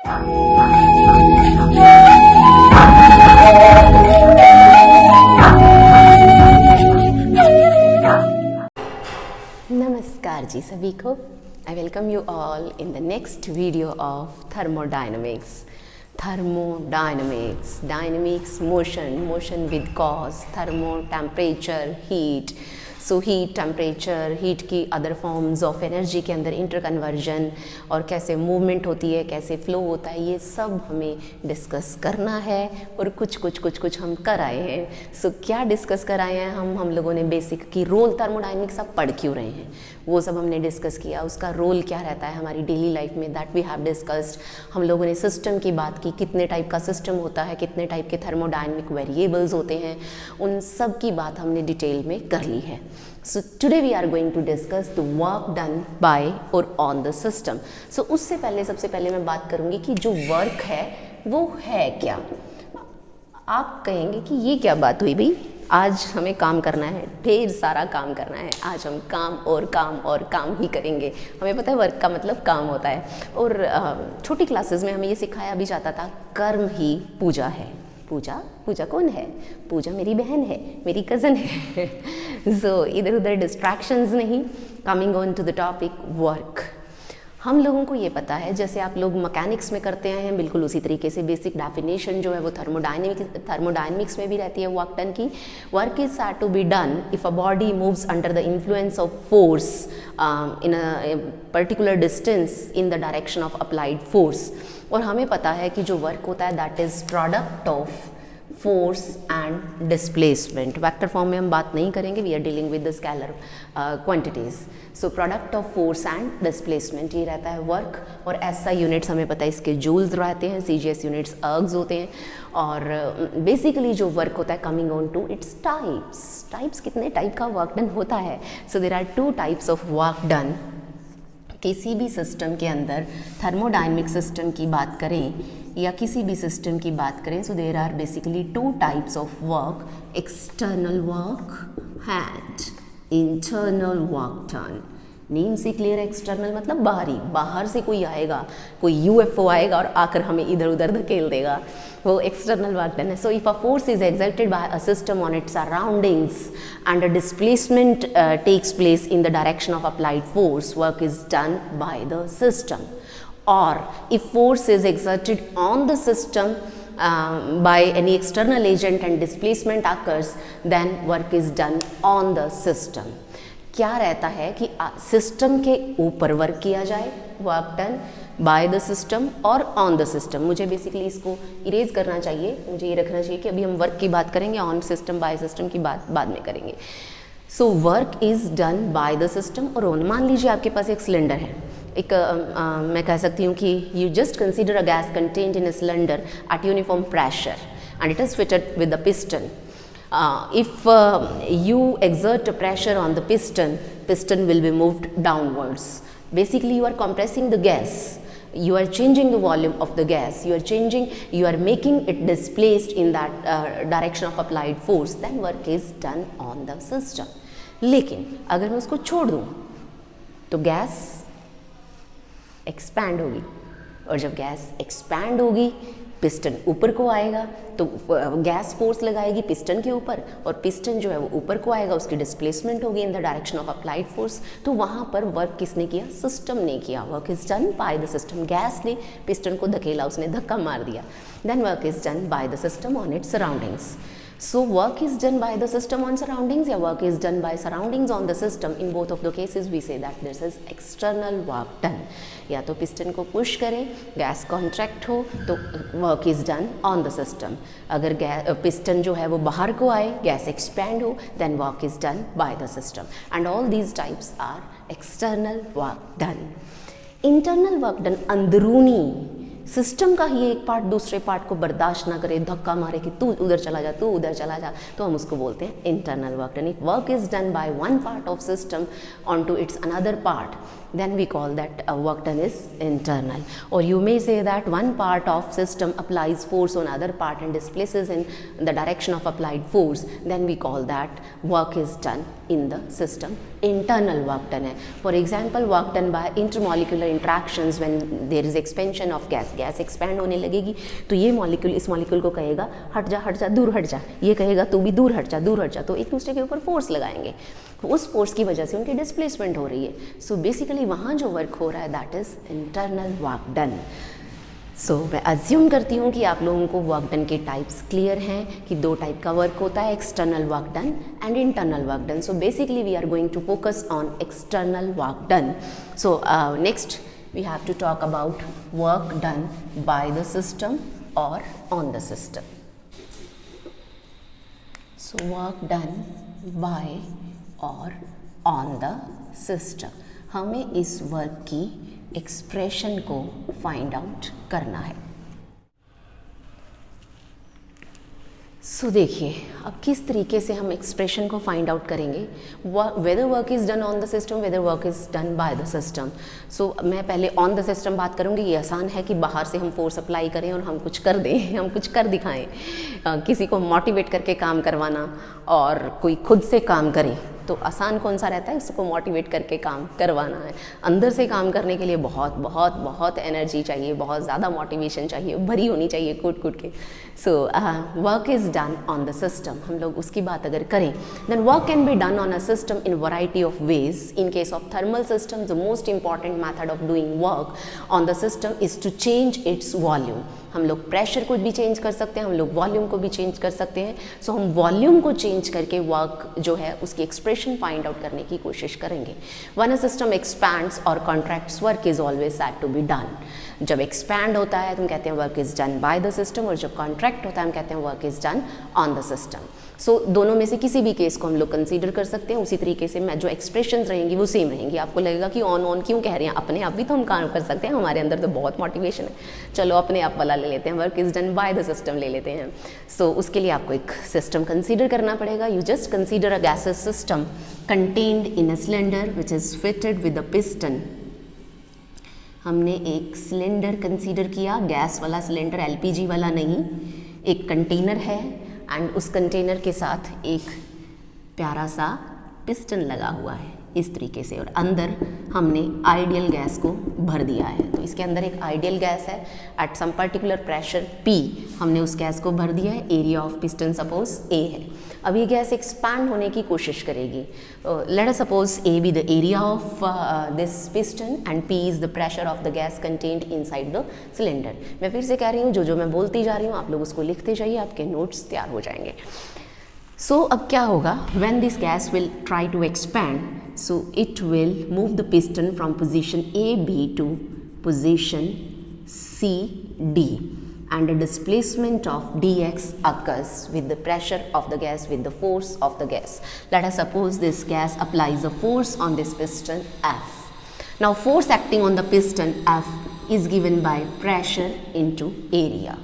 नमस्कार जी सभी को। I welcome you all in the next video of thermodynamics. Thermodynamics, dynamics, motion with cause, thermo, temperature, heat. So heat, temperature, heat की other forms of energy के अंदर interconversion और कैसे movement होती है, कैसे फ्लो होता है, ये सब हमें डिस्कस करना है और कुछ हम कर आए हैं। सो क्या डिस्कस कर आए हैं हम लोगों ने बेसिक की रोल थर्मोडायनेमिक्स आप पढ़ क्यों रहे हैं वो सब हमने डिस्कस किया। उसका रोल क्या रहता है हमारी डेली लाइफ में, दैट वी हैव डिस्कस्ड। हम लोगों ने सिस्टम की बात की, कितने टाइप का सिस्टम होता है, कितने टाइप के थर्मोडायनेमिक वेरिएबल्स होते हैं, उन सब की बात हमने डिटेल में कर ली है। So today we are going to discuss the work done by or on the system. So उससे पहले सबसे पहले मैं बात करूँगी कि जो वर्क है वो है क्या। आप कहेंगे कि ये क्या बात हुई भाई, आज हमें काम करना है, ढेर सारा काम करना है, आज हम काम और काम ही करेंगे। हमें पता है वर्क का मतलब काम होता है। और छोटी क्लासेस में हमें ये सिखाया भी जाता था कर्म ही पूजा है। पूजा कौन है? पूजा मेरी बहन है, मेरी कज़न है। सो इधर उधर डिस्ट्रैक्शंस नहीं। Coming on to the topic work. हम लोगों को ये पता है, जैसे आप लोग मैकेनिक्स में करते हैं बिल्कुल उसी तरीके से बेसिक डेफिनेशन जो है वो थर्मोडायनेमिक्स में भी रहती है वर्क डन की। Work is said to be done if a body moves under the influence of force in a particular distance in the direction of applied force. और हमें पता है कि जो वर्क होता है that is product of force and displacement. Vector form में हम बात नहीं करेंगे, we are dealing with the scalar quantities. So product of force and displacement ये रहता है वर्क। और ऐसा यूनिट्स हमें पता है इसके जूल्स रहते हैं, CGS यूनिट्स अर्ग्स होते हैं। और बेसिकली जो वर्क होता है coming on to its types कितने टाइप का वर्क डन होता है। So there are 2 types of work done. किसी भी सिस्टम के अंदर थर्मोडायनेमिक सिस्टम की बात करें या किसी भी सिस्टम की बात करें, so there are basically 2 types of work, external work and internal work done. Name से क्लियर है, एक्सटर्नल मतलब बाहर से कोई आएगा, कोई UFO आएगा और आकर हमें इधर उधर धकेल देगा, वो एक्सटर्नल वर्क डन है। So if a force is exerted by a system on its surroundings and a displacement takes place in the direction of applied force, work is done by the system. Or if force is exerted on the system by any external agent and displacement occurs, then work is done on the system. क्या रहता है कि system के ऊपर work किया जाए, work done by the system और on the system. मुझे बेसिकली इसको इरेज करना चाहिए, मुझे ये रखना चाहिए कि अभी हम वर्क की बात करेंगे, ऑन सिस्टम बाय सिस्टम की बात बाद में करेंगे। So work is done by the system और ऑन। मान लीजिए आपके पास एक सिलेंडर है, एक मैं कह सकती हूँ कि you just consider a gas content in a cylinder eight uniform pressure and it is fitted with the piston. If you exert a pressure on the piston will be moved downwards. Basically you are compressing the gas, you are changing the volume of the gas, you are making it displaced in that direction of applied force, then work is done on the system. लेकिन अगर मैं उसको छोड़ दूँ तो gas expand होगी, और जब गैस एक्सपैंड होगी पिस्टन ऊपर को आएगा तो गैस फोर्स लगाएगी पिस्टन के ऊपर, और पिस्टन जो है वो ऊपर को आएगा, उसकी डिस्प्लेसमेंट होगी in the direction of applied force. तो वहाँ पर वर्क किसने किया? सिस्टम ने किया। Work is done by the system. Gas ने पिस्टन को धकेला, उसने धक्का मार दिया, then work is done by the system on its surroundings. So work is done by the system on surroundings या work is done by surroundings on the system. In both of the cases we say that this is external work done. या तो piston को push करें, gas contract हो तो work is done on the system. अगर piston जो है वो बाहर को आए, गैस एक्सपैंड हो, then work is done by the system. And all these types are external work done. Internal work done अंदरूनी सिस्टम का ही एक पार्ट दूसरे पार्ट को बर्दाश्त ना करे, धक्का मारे कि तू उधर चला जा, तू उधर चला जा, तो हम उसको बोलते हैं internal work done. If work is done by one part of system on to its another part, then we call that work done is internal. Or you may say that one part of system applies force on other part and displaces in the direction of applied force, then we call that work is done in the system, internal work done है. For example work done by intermolecular interactions when there is expansion of gas. Gas expand होने लगेगी तो ये molecule इस molecule को कहेगा हट जा दूर हट जा, ये कहेगा तू भी दूर हट जा, तो एक दूसरे के ऊपर फोर्स लगाएंगे. उस फोर्स की वजह से उनकी डिस्प्लेसमेंट हो रही है. सो बेसिकली वहाँ जो वर्क हो रहा है that is internal work done. So मैं अज्यूम करती हूँ कि आप लोगों को वर्क डन के टाइप्स क्लियर हैं कि दो टाइप का वर्क होता है, external work done and internal work done. So basically we are going to focus on external work done. So next we have to talk about work done by the system और on the system. So work done by और on the system, हमें इस work की expression को find out करना है. सो देखिए अब किस तरीके से हम एक्सप्रेशन को फाइंड आउट करेंगे. Whether work is done on the system, whether work is done by the system. So मैं पहले ऑन द सिस्टम बात करूँगी. ये आसान है कि बाहर से हम फोर्स अप्लाई करें और हम कुछ कर दें, हम कुछ कर दिखाएं. किसी को मोटिवेट करके काम करवाना और कोई खुद से काम करे तो आसान कौन सा रहता है, उसको मोटिवेट करके काम करवाना है. अंदर से काम करने के लिए बहुत बहुत बहुत एनर्जी चाहिए, बहुत ज़्यादा मोटिवेशन चाहिए, भरी होनी चाहिए कूट कूट के. So work is done on the system. हम लोग उसकी बात अगर करें then work can be done on a system in variety of ways. In case of thermal system the most important method of doing work on the system is to change its volume. हम लोग pressure को भी change कर सकते हैं, हम लोग volume को भी चेंज कर सकते हैं. सो हम वॉल्यूम को चेंज करके वर्क जो है उसकी एक्सप्रेशन फाइंड आउट करने की कोशिश करेंगे. व्हेन अ सिस्टम एक्सपैंड्स और contracts work is always said to be done. जब एक्सपैंड होता है तो हम कहते हैं work is done by the system, और जब कॉन्ट्रैक्ट होता है हम कहते हैं work is done on the system. So दोनों में से किसी भी केस को हम लोग कंसीडर कर सकते हैं. उसी तरीके से मैं जो एक्सप्रेशंस रहेंगी वो सेम रहेंगी. आपको लगेगा कि ऑन क्यों कह रहे हैं, अपने आप भी तो हम काम कर सकते हैं, हमारे अंदर तो बहुत मोटिवेशन है. चलो अपने आप वाला ले लेते हैं, work is done by the system ले लेते हैं. सो उसके लिए आपको एक सिस्टम कंसीडर करना पड़ेगा. You just consider a gases system contained in a cylinder which is fitted with a piston. हमने एक सिलेंडर कंसीडर किया, गैस वाला सिलेंडर, एलपीजी वाला नहीं. एक कंटेनर है एंड उस कंटेनर के साथ एक प्यारा सा पिस्टन लगा हुआ है इस तरीके से, और अंदर हमने आइडियल गैस को भर दिया है. तो इसके अंदर एक आइडियल गैस है at some particular pressure P. हमने उस गैस को भर दिया है. Area of piston suppose A है. अब ये गैस एक्सपैंड होने की कोशिश करेगी. Let us suppose A be the area of this piston and P is the pressure of the gas contained inside the cylinder. मैं फिर से कह रही हूँ, जो मैं बोलती जा रही हूँ आप लोग उसको लिखते जाइए, आपके नोट्स तैयार हो जाएंगे. सो अब क्या होगा, when this gas will try to expand, so it will move the piston from position AB to position CD, and a displacement of dx occurs with the pressure of the gas, with the force of the gas. Let us suppose this gas applies a force on this piston F. Now force acting on the piston F is given by pressure into area.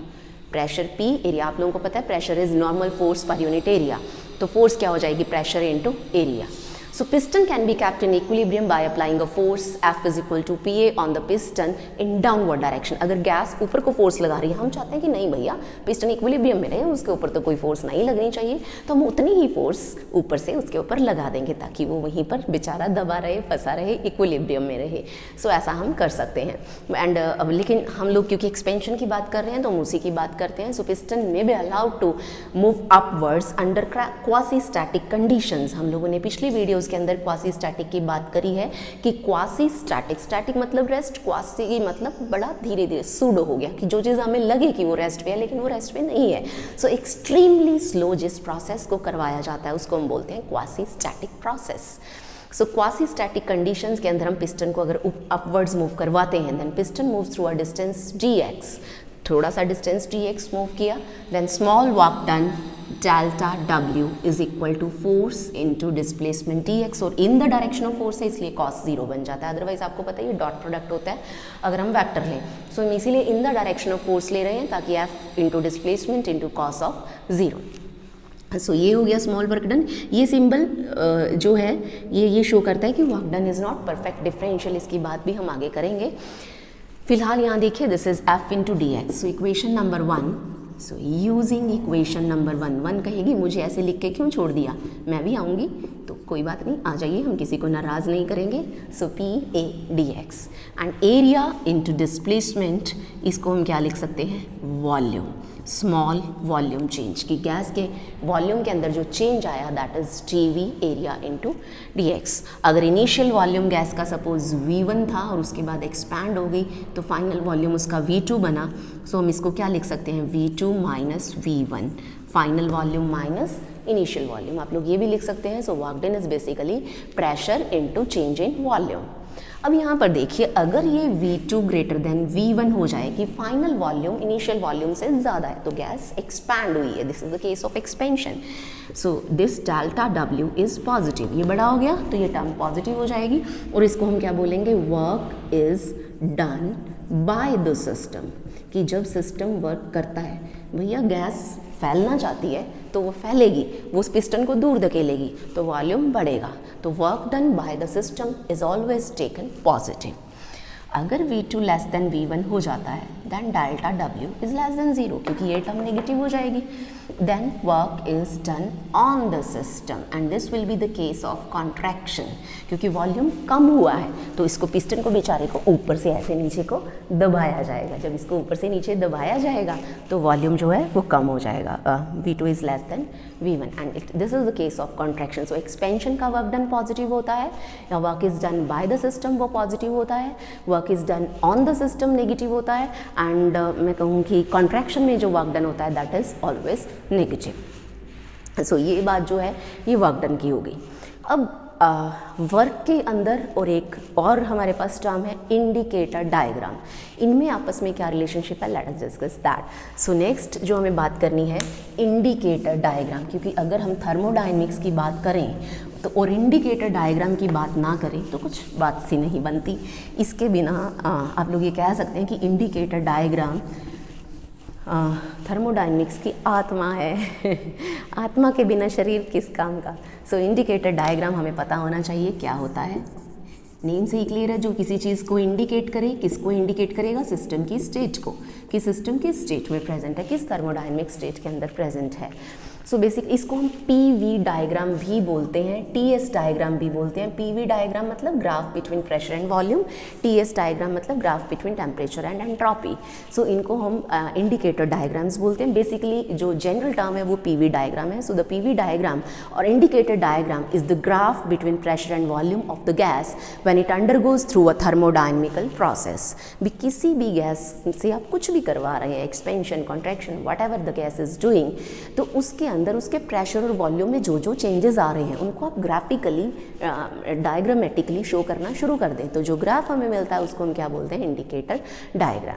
Pressure P, area आप लोगों को पता है, pressure is normal force per unit area. तो force क्या हो जाएगी, pressure into area. So piston can be kept in equilibrium by applying a force F is equal to PA on the piston in downward direction. अगर gas ऊपर को force लगा रही है, हम चाहते हैं कि नहीं भैया पिस्टन इक्विलिब्रियम में रहे, उसके ऊपर तो कोई फोर्स नहीं लगनी चाहिए, तो हम उतनी ही फोर्स ऊपर से उसके ऊपर लगा देंगे ताकि वो वहीं पर बेचारा दबा रहे, फंसा रहे, इक्विलिब्रियम में रहे. सो ऐसा हम कर सकते हैं. एंड अब लेकिन हम लोग क्योंकि एक्सपेंशन की बात कर रहे हैं तो हम उसी की बात करते हैं. सो पिस्टन में be allowed to move upwards under quasi static conditions. हम लोगों ने पिछली वीडियो के अंदर क्वासी स्टैटिक की बात करी है कि क्वासी स्टैटिक, स्टैटिक मतलब रेस्ट, क्वासी मतलब बड़ा धीरे धीरे सूडो हो गया कि जो चीज़ हमें लगे कि वो रेस्ट पे है लेकिन वो रेस्ट पे नहीं है. सो एक्सट्रीमली स्लो जिस प्रोसेस को करवाया जाता है उसको हम बोलते हैं क्वासी स्टैटिक प्रोसेस. सो क्वासी स्टैटिक कंडीशंस के अंदर हम पिस्टन को अगर अपवर्ड्स मूव करवाते हैं then piston move through a distance dx. थोड़ा सा डिस्टेंस dx मूव किया, then small work done delta W is equal to force into displacement dx, और in the direction of force है इसलिए कॉस जीरो बन जाता है. अदरवाइज आपको पता है ये डॉट प्रोडक्ट होता है अगर हम वेक्टर लें. सो हम इसीलिए in the direction of force ले रहे हैं ताकि F into displacement into cos of zero. So ये हो गया स्मॉल वर्क डन. ये सिंबल जो है ये शो करता है कि work done is not perfect differential. इसकी बात भी हम आगे करेंगे. फिलहाल यहाँ देखिए this is F into dx. So equation number 1. So using equation number 1 कहेगी मुझे ऐसे लिख के क्यों छोड़ दिया, मैं भी आऊँगी तो कोई बात नहीं, आ जाइए, हम किसी को नाराज़ नहीं करेंगे। So P A D X and area into displacement, इसको हम क्या लिख सकते हैं, वॉल्यूम, स्मॉल वॉल्यूम चेंज, कि गैस के वॉल्यूम के अंदर जो चेंज आया that is T V area into D X. अगर इनिशियल वॉल्यूम गैस का सपोज V1 था और उसके बाद एक्सपैंड हो गई तो फाइनल वॉल्यूम उसका V2 बना। सो हम इसको क्या लिख सकते हैं, V2 minus V1, final volume minus initial volume. आप लोग ये भी लिख सकते हैं। सो work done is basically pressure into change in volume. अब यहाँ पर देखिए, अगर ये V2 ग्रेटर देन V1 हो जाए कि फाइनल वॉल्यूम इनिशियल वॉल्यूम से ज़्यादा है तो गैस एक्सपैंड हुई है, this is the case of expansion. So this delta W is positive, ये बड़ा हो गया तो ये टर्म पॉजिटिव हो जाएगी और इसको हम क्या बोलेंगे, work is done by the system, कि जब सिस्टम वर्क करता है, भैया गैस फैलना चाहती है तो वो फैलेगी, वो उस पिस्टन को दूर धकेलेगी तो वॉल्यूम बढ़ेगा। तो work done by the system is always taken positive. अगर V2 लेस देन V1 हो जाता है then delta W is less than 0, क्योंकि ये टर्म नेगेटिव हो जाएगी। Then work is done on the system and this will be the case of contraction, क्योंकि वॉल्यूम कम हुआ है तो इसको पिस्टन को बेचारे को ऊपर से ऐसे नीचे को दबाया जाएगा। जब इसको ऊपर से नीचे दबाया जाएगा तो वॉल्यूम जो है वो कम हो जाएगा, V2 is less than V1 and this is the case of contraction. So expansion का वर्क डन पॉजिटिव होता है या work is done by the system वो पॉजिटिव होता है, work is done on the system negative होता है and मैं कहूँ कि कॉन्ट्रैक्शन में जो वर्क डन होता है दैट इज ऑलवेज नेगेटिव। सो ये बात जो है ये वर्क डन की हो गई। अब वर्क के अंदर और एक और हमारे पास टर्म है इंडिकेटर डायग्राम। इनमें आपस में क्या रिलेशनशिप है, let us discuss that. So next जो हमें बात करनी है इंडिकेटर डायग्राम, क्योंकि अगर हम थर्मोडायनेमिक्स की बात करें तो और इंडिकेटर डायग्राम की बात ना करें तो कुछ बात सी नहीं बनती। इसके बिना आप लोग ये कह सकते हैं कि इंडिकेटर डायग्राम थर्मोडायनेमिक्स की आत्मा है आत्मा के बिना शरीर किस काम का। सो इंडिकेटर डायग्राम हमें पता होना चाहिए क्या होता है। नेम से ही क्लियर है, जो किसी चीज़ को इंडिकेट करे, किसको इंडिकेट करेगा, सिस्टम की स्टेट को, कि सिस्टम किस स्टेट में प्रेजेंट है, किस थर्मोडायनेमिक स्टेट के अंदर प्रेजेंट है। सो बेसिक इसको हम PV डायग्राम भी बोलते हैं, TS डायग्राम भी बोलते हैं। PV डायग्राम मतलब graph between pressure and volume, TS diagram मतलब graph between temperature and entropy. So इनको हम इंडिकेटर डायग्राम्स बोलते हैं। बेसिकली जो जनरल टर्म है वो PV डायग्राम है। सो द PV डायग्राम और indicator diagram is the graph between pressure and volume of the gas when it undergoes through a thermodynamical process. भी किसी भी गैस से आप कुछ भी करवा रहे हैं, expansion, contraction, what ever the gas is doing, तो उसके अंदर उसके प्रेशर और वॉल्यूम में जो जो चेंजेस आ रहे हैं उनको आप ग्राफिकली डायग्रामेटिकली शो करना शुरू कर दें। तो जो ग्राफ हमें मिलता है उसको हम क्या बोलते हैं, इंडिकेटर डायग्राम।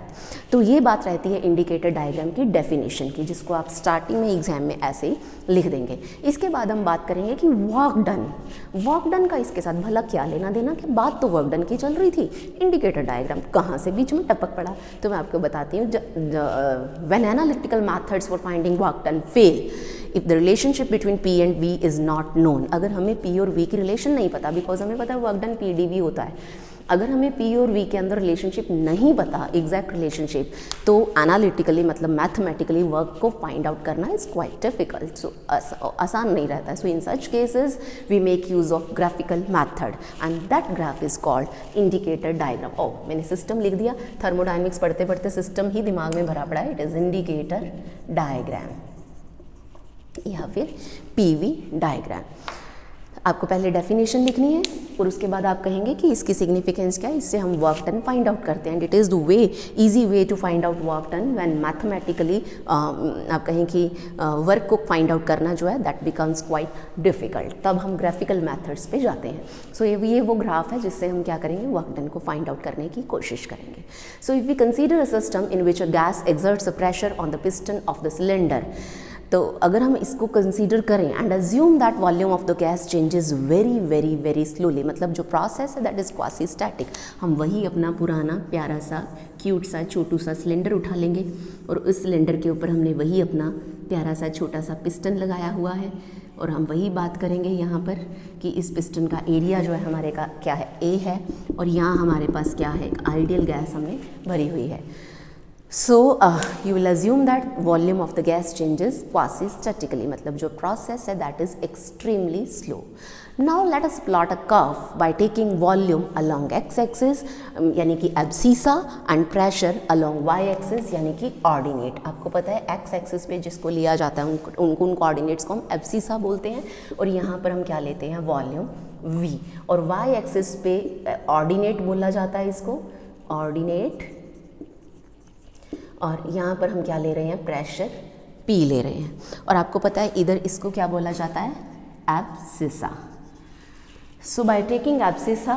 तो ये बात रहती है इंडिकेटर डायग्राम की डेफिनेशन की, जिसको आप स्टार्टिंग में एग्जाम में ऐसे ही लिख देंगे। इसके बाद हम बात करेंगे कि वर्क डन का इसके साथ भला क्या लेना देना, कि बात तो वर्क डन की चल रही थी, इंडिकेटर डायग्राम कहाँ से बीच में टपक पड़ा। तो मैं आपको बताती हूँ, when analytical methods for finding work done fail if the relationship between P and V is not known. अगर हमें P और V की रिलेशन नहीं पता, बिकॉज हमें पता है वर्क डन PdV होता है, अगर हमें P और V के अंदर रिलेशनशिप नहीं पता, एग्जैक्ट रिलेशनशिप, तो एनालिटिकली मतलब मैथमेटिकली वर्क को फाइंड आउट करना इज़ क्वाइट डिफिकल्ट। सो आसान नहीं रहता है। So in such cases we make use of graphical method and that graph is called indicator diagram. ओ मैंने सिस्टम लिख दिया, थर्मोडायनेमिक्स पढ़ते पढ़ते सिस्टम ही दिमाग में भरा पड़ा है। इट इज़ इंडिकेटर डायग्राम या फिर PV डायग्राम। आपको पहले डेफिनेशन लिखनी है और उसके बाद आप कहेंगे कि इसकी सिग्निफिकेंस क्या है, इससे हम वर्क डन फाइंड आउट करते हैं। And it is the way, easy way to find out work done when mathematically आप कहें कि वर्क को फाइंड आउट करना जो है दैट बिकम्स क्वाइट डिफिकल्ट, तब हम ग्राफिकल मेथड्स पे जाते हैं। सो ये वो ग्राफ है जिससे हम क्या करेंगे, वर्क डन को फाइंड आउट करने की कोशिश करेंगे। So if we consider a system in which a gas exerts a pressure on the piston of the cylinder, तो अगर हम इसको कंसीडर करें and assume that volume of the gas changes very very very slowly, मतलब जो process है that is quasi static, हम वही अपना पुराना प्यारा सा क्यूट सा छोटू सा सिलेंडर उठा लेंगे और उस सिलेंडर के ऊपर हमने वही अपना प्यारा सा छोटा सा पिस्टन लगाया हुआ है और हम वही बात करेंगे यहाँ पर कि इस पिस्टन का एरिया जो है हमारे का क्या है, A है, और यहाँ हमारे पास क्या है, एक आइडियल गैस हमने भरी हुई है। So you will assume that volume of the gas changes quasi statically, मतलब जो प्रोसेस है that is extremely slow. Now let us plot a curve by taking volume along X axis यानी कि abscissa and pressure along Y axis यानी कि ordinate. आपको पता है एक्स एक्सिस पे जिसको लिया जाता है उन कोऑर्डिनेट्स को हम एब्सीसा बोलते हैं, और यहाँ पर हम क्या लेते हैं वॉल्यूम v, और वाई एक्सिस पे ऑर्डिनेट बोला जाता है इसको ऑर्डिनेट, और यहाँ पर हम क्या ले रहे हैं प्रेशर P ले रहे हैं, और आपको पता है इधर इसको क्या बोला जाता है abscissa. So by taking abscissa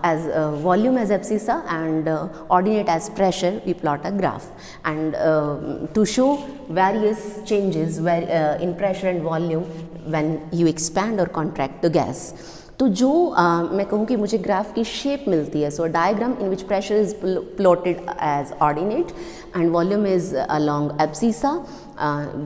as volume as abscissa and ordinate as pressure, we plot a graph, and to show various changes in pressure and volume when you expand or contract the gas. तो जो मैं कहूँ कि मुझे graph की shape मिलती है, so diagram in which pressure is plotted as ordinate and volume is along abscissa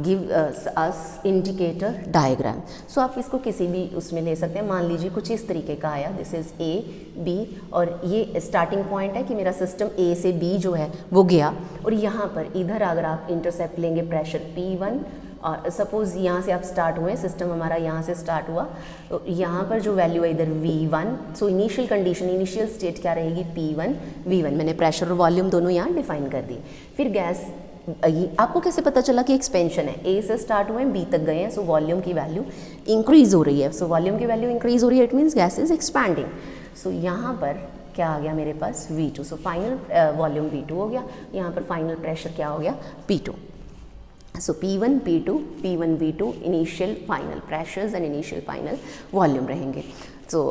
give us indicator diagram. So आप इसको किसी भी उसमें ले सकते हैं. मान लीजिए कुछ इस तरीके का आया, दिस इज़ ए बी, और ये स्टार्टिंग पॉइंट है कि मेरा सिस्टम ए से बी जो है वो गया, और यहाँ पर इधर अगर आप इंटरसेप्ट लेंगे प्रेशर P1, और सपोज़ यहाँ से आप स्टार्ट हुए, सिस्टम हमारा यहाँ से स्टार्ट हुआ, तो यहाँ पर जो वैल्यू है इधर V1, so initial condition initial state क्या रहेगी P1 V1. मैंने प्रेशर और वॉल्यूम दोनों यहाँ डिफाइन कर दी. फिर गैस, आपको कैसे पता चला कि एक्सपेंशन है, ए से स्टार्ट हुए बी तक गए हैं, सो वॉल्यूम की वैल्यू इंक्रीज हो रही है. सो वॉल्यूम की वैल्यू इंक्रीज हो रही है, it means gas is expanding. So यहाँ पर क्या आ गया मेरे पास V2, so final volume V2 हो गया, यहाँ पर फाइनल प्रेशर क्या हो गया P2. So P1 P2 P1 V2 initial final pressures and initial final volume रहेंगे. सो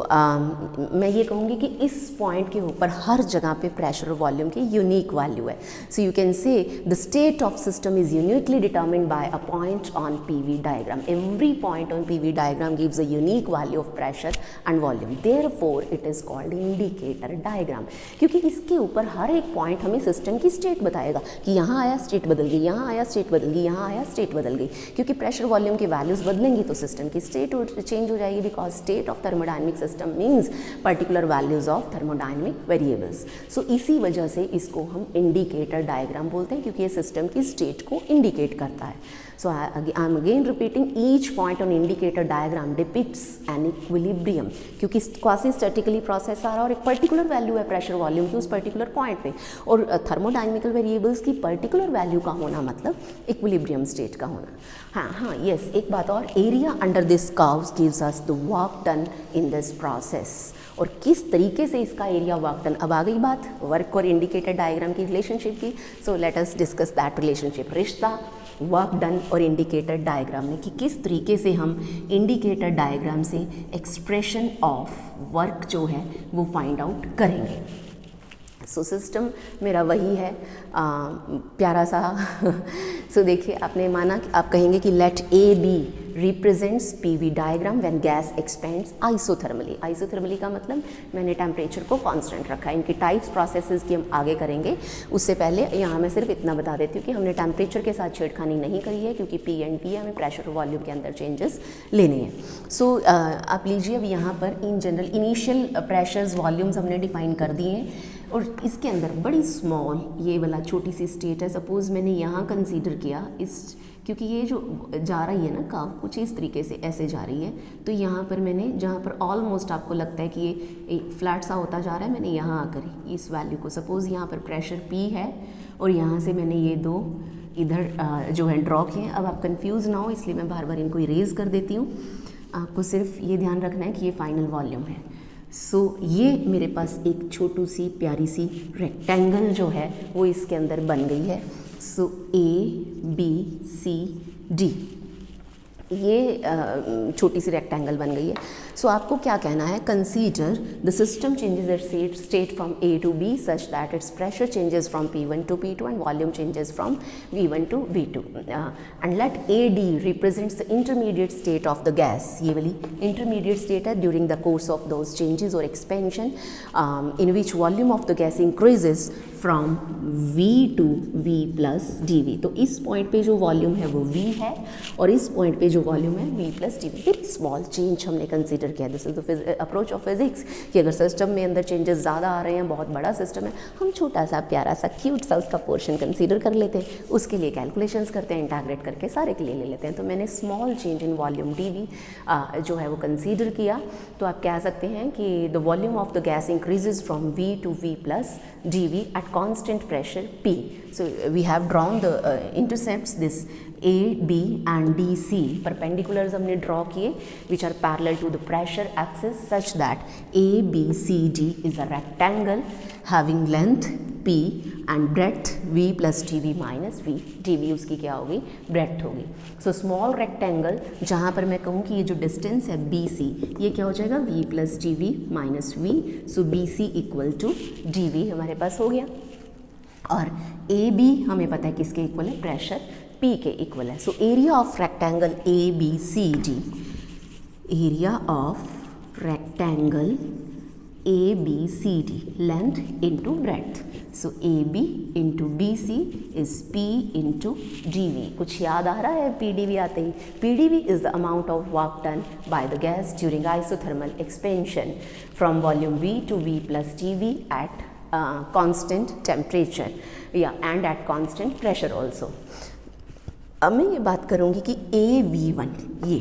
मैं ये कहूँगी कि इस पॉइंट के ऊपर हर जगह पे प्रेशर और वॉल्यूम की यूनिक वैल्यू है. So you can say the state of system is uniquely determined by a point on PV diagram. Every point on PV diagram gives a unique value of pressure and volume. Therefore it is called indicator diagram, क्योंकि इसके ऊपर हर एक point हमें system की state बताएगा कि यहाँ आया स्टेट बदल गई, यहाँ आया स्टेट बदल गई, यहाँ आया स्टेट बदल गई. क्योंकि प्रेशर वॉल्यूम की वैल्यूज़ बदलेंगी तो सिस्टम की स्टेट चेंज हो जाएगी, because state of thermodynamic system means particular values of thermodynamic variables. So इसी वजह से इसको हम इंडिकेटर डायग्राम बोलते हैं, क्योंकि ये सिस्टम की स्टेट को इंडिकेट करता है. So I am again repeating, each point on indicator diagram depicts an equilibrium, क्योंकि क्वासी स्टैटिकली प्रोसेस आ रहा है और एक पर्टिकुलर वैल्यू है प्रेशर वॉल्यूम की उस पर्टिकुलर पॉइंट पे, और थर्मोडायनेमिकल वेरिएबल्स की पर्टिकुलर वैल्यू का होना मतलब इक्विलिब्रियम स्टेट का होना. हाँ यस, एक बात और, area under this curves gives us the work done in this process, और किस तरीके से इसका एरिया वर्क डन. अब आ गई बात वर्क और इंडिकेटर डायग्राम की रिलेशनशिप की. So let us discuss that relationship, रिश्ता वर्क डन और इंडिकेटर डायग्राम में, कि किस तरीके से हम इंडिकेटर डायग्राम से एक्सप्रेशन ऑफ वर्क जो है वो फाइंड आउट करेंगे. सो सिस्टम मेरा वही है प्यारा सा. सो देखिए, आपने माना कि आप कहेंगे कि let A B represents PV diagram when gas expands isothermally. Isothermally का मतलब मैंने टेम्परेचर को कांस्टेंट रखा है. इनकी टाइप्स प्रोसेसेस की हम आगे करेंगे, उससे पहले यहाँ मैं सिर्फ इतना बता देती हूँ कि हमने टेम्परेचर के साथ छेड़खानी नहीं करी है, क्योंकि P एंड P हमें प्रेशर और वॉल्यूम के अंदर चेंजेस लेने हैं. सो आप लीजिए, अब यहाँ पर in general initial pressures volumes हमने डिफाइन कर दिए हैं, और इसके अंदर बड़ी स्मॉल ये वाला छोटी सी स्टेट है. सपोज़ मैंने यहाँ कंसीडर किया इस, क्योंकि ये जो जा रही है ना कर्व कुछ इस तरीके से ऐसे जा रही है, तो यहाँ पर मैंने जहाँ पर ऑलमोस्ट आपको लगता है कि ये फ्लैट सा होता जा रहा है, मैंने यहाँ आकर इस वैल्यू को, सपोज़ यहाँ पर प्रेशर P है और यहाँ से मैंने ये दो इधर जो है ड्रॉ किए हैं. अब आप कंफ्यूज ना हो इसलिए मैं बार बार इनको इरेज कर देती हूँ. आपको सिर्फ ये ध्यान रखना है कि ये फाइनल वॉल्यूम है. सो ये मेरे पास एक छोटू सी प्यारी सी रेक्टेंगल जो है वो इसके अंदर बन गई है. सो ABCD ये छोटी सी रेक्टेंगल बन गई है. सो आपको क्या कहना है, consider the system changes its state from A to B such that its pressure changes from P1 to P2 and volume changes from V1 to V2 and let AD represents the intermediate state of the gas. ये वाली intermediate state है during the course of those changes और expansion in which volume of the gas increases from V to V plus dV। तो इस point पे जो volume है वो V है और इस पॉइंट पे जो वॉल्यूम है V plus dV। Very small change हमने कंसीडर किया। This is the approach of physics कि अगर सिस्टम में अंदर चेंजेस ज़्यादा आ रहे हैं, बहुत बड़ा सिस्टम है, हम छोटा सा प्यारा सा क्यूट सा उसका पोर्शन कंसीडर कर लेते हैं, उसके लिए कैलकुलेशंस करते हैं, इंटीग्रेट करके सारे के लिए ले लेते हैं। तो मैंने small change in volume dV जो है वो कंसीडर किया। तो आप कह सकते हैं कि the volume of the gas increases from V to V plus dV at constant pressure P. So we have drawn the intercepts, this A, B and DC perpendiculars हमने draw किए which are parallel to the pressure axis such that ABCD is a rectangle having length P and breadth V plus dV minus V। dV उसकी क्या होगी, breadth होगी। So small rectangle जहाँ पर मैं कहूँ कि ये जो distance है BC, ये क्या हो जाएगा V plus dV minus V। So BC equal to dV हमारे पास हो गया। और AB हमें पता है किसके इक्वल है, प्रेशर P के इक्वल है। So area of rectangle ABCD, area of rectangle ABCD, length into breadth. So AB into BC is P into dV। कुछ याद आ रहा है PdV आते ही? PdV is the amount of work done by the gas during isothermal expansion from volume V to V plus dV at constant temperature and at constant pressure also। अब मैं ये बात करूँगी कि AV1, ये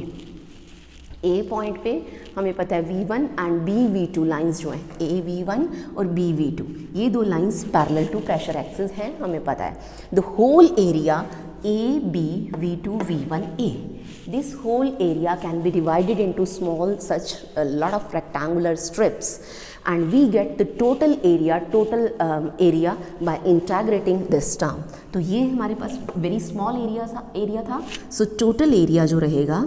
A पॉइंट पे हमें पता है V1 एंड BV2 लाइंस जो हैं, AV1 और BV2, ये दो lines parallel to pressure axis हैं, हमें पता है। The whole area ABV2V1A, this whole area can be divided into small such a lot of rectangular strips and we get the total area by integrating this term। तो ये हमारे पास very small area था। So total area जो रहेगा,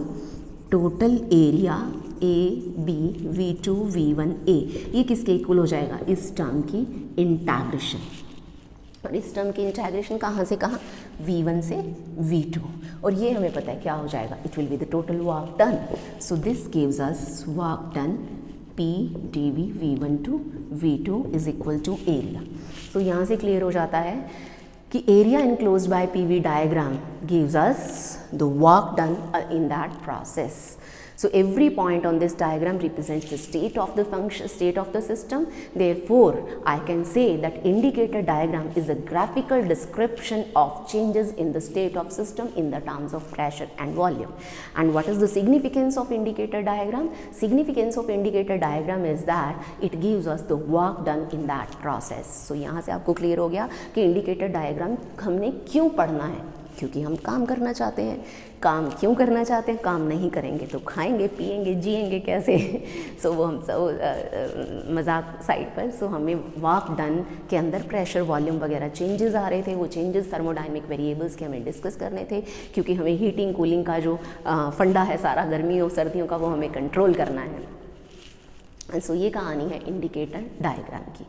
total area ABV2V1A, ये किसके equal हो जाएगा, इस टर्म की इंटीग्रेशन। और इस टर्म की इंटीग्रेशन कहाँ से कहाँ, V1 से V2, और ये हमें पता है क्या हो जाएगा, it will be the total work done. So this gives us work done P dV V1 to V2 is equal to area। तो यहाँ से क्लियर हो जाता है कि area enclosed by PV diagram gives us the work done in that process। So every point on this diagram represents the state of the function, state of the system। Therefore, I can say that indicator diagram is a graphical description of changes in the state of system in the terms of pressure and volume। And what is the significance of indicator diagram? Significance of indicator diagram is that it gives us the work done in that process। So यहाँ से आपको clear हो गया कि indicator diagram हमने क्यों पढ़ना है, क्योंकि हम काम करना चाहते हैं। काम क्यों करना चाहते हैं, काम नहीं करेंगे तो खाएंगे पिएंगे जिएंगे कैसे। सो वो हम सब मजाक साइड पर। सो हमें वर्क डन के अंदर प्रेशर वॉल्यूम वगैरह चेंजेस आ रहे थे, वो चेंजेस थर्मोडायनेमिक वेरिएबल्स के हमें डिस्कस करने थे, क्योंकि हमें हीटिंग कूलिंग का जो फंडा है सारा गर्मियों सर्दियों का, वो हमें कंट्रोल करना है। सो ये कहानी है इंडिकेटर डायग्राम की।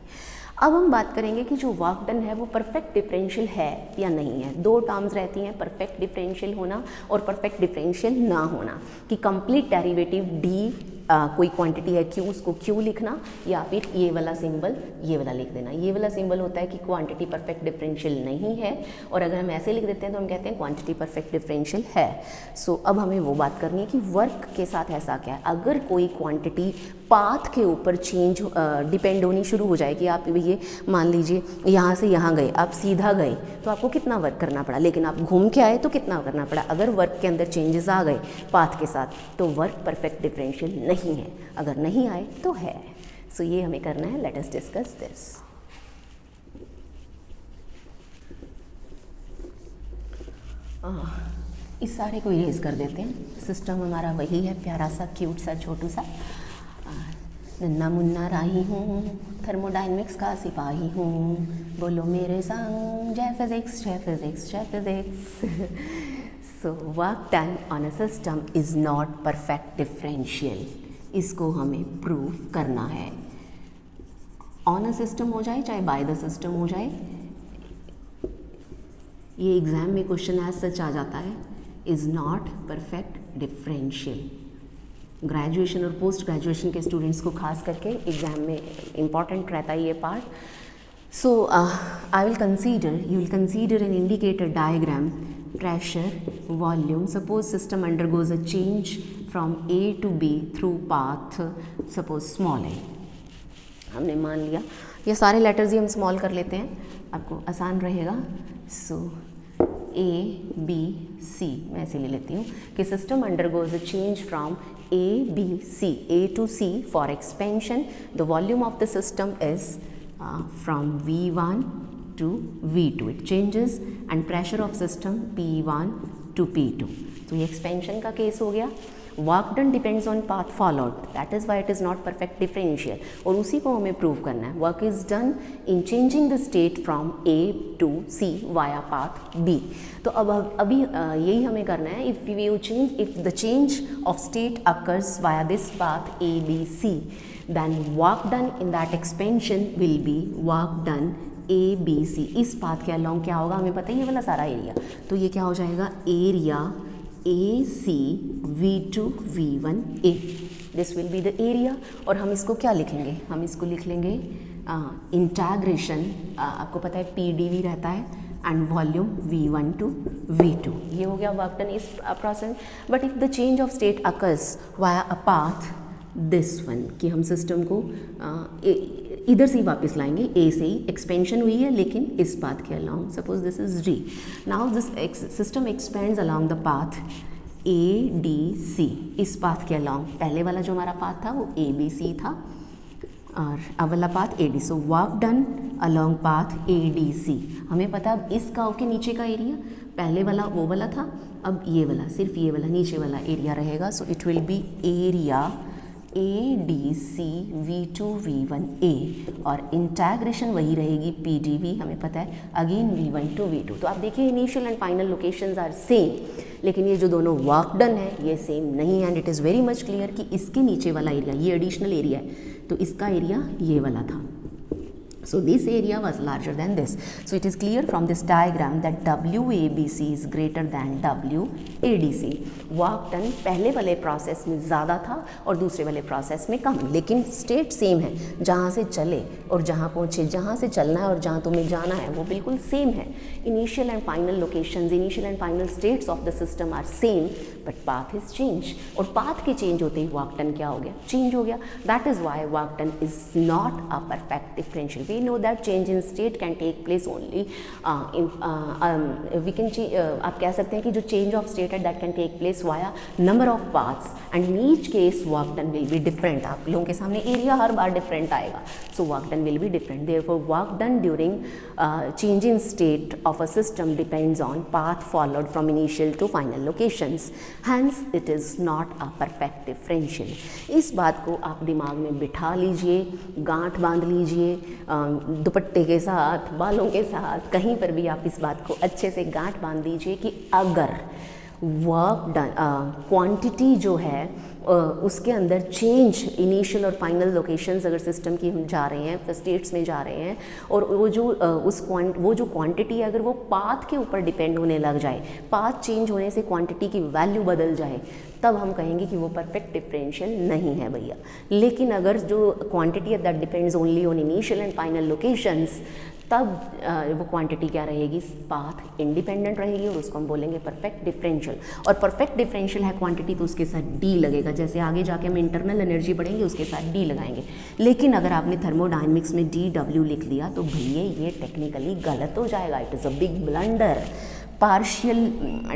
अब हम बात करेंगे कि जो वर्क डन है वो परफेक्ट डिफरेंशियल है या नहीं है। दो टर्म्स रहती हैं, परफेक्ट डिफरेंशियल होना और परफेक्ट डिफरेंशियल ना होना, कि कंप्लीट डेरिवेटिव डी कोई क्वांटिटी है Q, उसको Q लिखना, या फिर ये वाला सिंबल ये वाला लिख देना। ये वाला सिंबल होता है कि क्वांटिटी परफेक्ट डिफरेंशियल नहीं है, और अगर हम ऐसे लिख देते हैं तो हम कहते हैं क्वांटिटी परफेक्ट डिफरेंशियल है। सो अब हमें वो बात करनी है कि वर्क के साथ ऐसा क्या है। अगर कोई क्वांटिटी पाथ के ऊपर चेंज डिपेंड होनी शुरू हो जाए, कि आप ये मान लीजिए यहाँ से यहाँ गए, आप सीधा गए तो आपको कितना वर्क करना पड़ा, लेकिन आप घूम के आए तो कितना करना पड़ा। अगर वर्क के अंदर चेंजेस आ गए पाथ के साथ तो वर्क परफेक्ट डिफरेंशियल नहीं है, अगर नहीं आए तो है। सो ये हमें करना है। Let us discuss this. इस सारे को इरेज कर देते हैं। सिस्टम हमारा वही है, प्यारा सा क्यूट सा छोटू सा। नन्ना मुन्ना राही हूँ, थर्मोडायनेमिक्स का सिपाही हूँ, बोलो मेरे संग जय फिजिक्स जय फिजिक्स जय physics. So work done on a system is not perfect differential, इसको हमें प्रूव करना है। ऑन अ सिस्टम हो जाए चाहे बाय द सिस्टम हो जाए, ये एग्ज़ाम में क्वेश्चन एज सच आ जाता है, is not perfect differential. Graduation और पोस्ट ग्रेजुएशन के स्टूडेंट्स को खास करके एग्ज़ाम में इम्पॉर्टेंट रहता है ये part. So I will consider, you will consider an indicator diagram, pressure, volume. Suppose system undergoes a change from A to B through path suppose small a. हमने मान लिया ये सारे लेटर्स ही हम स्मॉल कर लेते हैं, आपको आसान रहेगा. सो A B C मैं ऐसे ले लेती हूँ कि system undergoes a change from A B C A to C for expansion. The volume of the system is from V1 to V2 it changes and pressure of system P1 to P2. तो ये expansion का case हो गया. Work done depends on path followed, that is why it is not perfect differential. और उसी को हमें prove करना है. Work is done in changing the state from A to C via path B. तो अब अभी यही हमें करना है. If the change of state occurs via this path A B C, then work done in that expansion will be work done A B C. इस path के along क्या होगा हमें पता है, ये वाला सारा एरिया. तो ये क्या हो जाएगा, area AC V2 V1 A. This will be the area. और हम इसको क्या लिखेंगे, हम इसको लिख लेंगे इंटाग्रेशन. आपको पता है PdV रहता है and volume V1 to V2. ये हो गया वर्क डन इस process. But if the change of state occurs via a path this one, कि हम सिस्टम को इधर से ही वापस लाएंगे, ए से ही एक्सपेंशन हुई है लेकिन इस पाथ के along. Suppose this is D. Now this system expands along the path A D C. इस पाथ के अलॉन्ग पहले वाला जो हमारा पाथ था वो ए बी सी था और अब वाला path A D. So work done along path A D C. हमें पता अब इस कर्व के नीचे का एरिया, पहले वाला वो वाला था, अब ये वाला, सिर्फ ये वाला नीचे वाला एरिया रहेगा. So it will be area A D C V2 V1 A और इंटाग्रेशन वही रहेगी PdV, हमें पता है अगेन V1 to V2. तो आप देखिए initial and final locations are same, लेकिन ये जो दोनों वर्क डन है ये सेम नहीं है. And it is very much clear कि इसके नीचे वाला एरिया ये एडिशनल एरिया है, तो इसका एरिया ये वाला था. So this area was larger than this. So it is clear from this diagram that WABC is greater than WADC. Work done पहले वाले प्रोसेस में ज़्यादा था और दूसरे वाले प्रोसेस में कम, लेकिन स्टेट सेम है. जहाँ से चले और जहाँ पहुँचे, जहाँ से चलना है और जहाँ तुम्हें जाना है वो बिल्कुल सेम है. Initial and final locations, initial and final states of the system are same, but path is change. और पाथ के चेंज होते ही वर्क डन क्या हो गया, चेंज हो गया. That is why work done is not a perfect differential. We know that change in state can take place only we can आप कह सकते हैं कि जो change of state है that can take place via number of paths and in each case work done will be different. आप लोगों के सामने area हर बार different आएगा, so work done will be different. Therefore work done during change in state of a system depends on path followed from initial to final locations. Hence it is not a perfect differential. इस बात को आप दिमाग में बिठा लीजिए, गांठ बांध लीजिए, दुपट्टे के साथ, बालों के साथ, कहीं पर भी आप इस बात को अच्छे से गांठ बांध दीजिए कि अगर वर्क डन क्वांटिटी जो है उसके अंदर चेंज इनिशियल और फाइनल लोकेशंस अगर सिस्टम की हम जा रहे हैं, स्टेट्स में जा रहे हैं, और वो जो क्वांटिटी है अगर वो पाथ के ऊपर डिपेंड होने लग जाए, पाथ चेंज होने से क्वांटिटी की वैल्यू बदल जाए, तब हम कहेंगे कि वो परफेक्ट डिफरेंशियल नहीं है भैया. लेकिन अगर जो क्वांटिटी है that depends only on initial and final locations, तब वो क्वांटिटी क्या रहेगी, पाथ इंडिपेंडेंट रहेगी और उसको हम बोलेंगे परफेक्ट डिफरेंशियल. और परफेक्ट डिफरेंशियल है क्वांटिटी तो उसके साथ डी लगेगा. जैसे आगे जाके हम इंटरनल एनर्जी पढ़ेंगे उसके साथ डी लगाएंगे. लेकिन अगर आपने थर्मोडायनेमिक्स में DW लिख लिया तो भैया ये टेक्निकली गलत हो जाएगा. It is a big blunder. Partial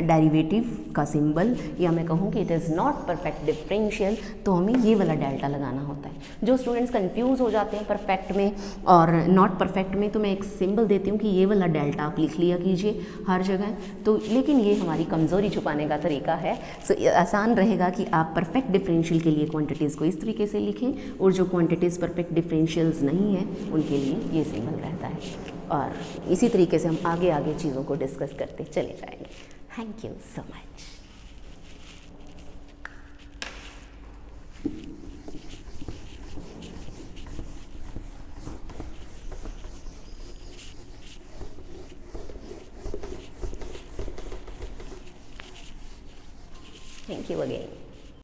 derivative का सिंबल, या मैं कहूँ कि it is not perfect differential, तो हमें ये वाला डेल्टा लगाना होता है. जो स्टूडेंट्स कंफ्यूज हो जाते हैं परफेक्ट में और नॉट परफेक्ट में, तो मैं एक सिंबल देती हूँ कि ये वाला डेल्टा आप लिख लिया कीजिए हर जगह. तो लेकिन ये हमारी कमज़ोरी छुपाने का तरीका है. सो आसान रहेगा कि आप परफेक्ट डिफरेंशियल के लिए क्वांटिटीज़ को इस तरीके से लिखें, और जो क्वांटिटीज़ परफेक्ट डिफरेंशियल्स नहीं हैं उनके लिए ये सिंबल रहता है. और इसी तरीके से हम आगे आगे चीज़ों को डिस्कस करते चले जाएंगे. Thank you so much. Thank you again.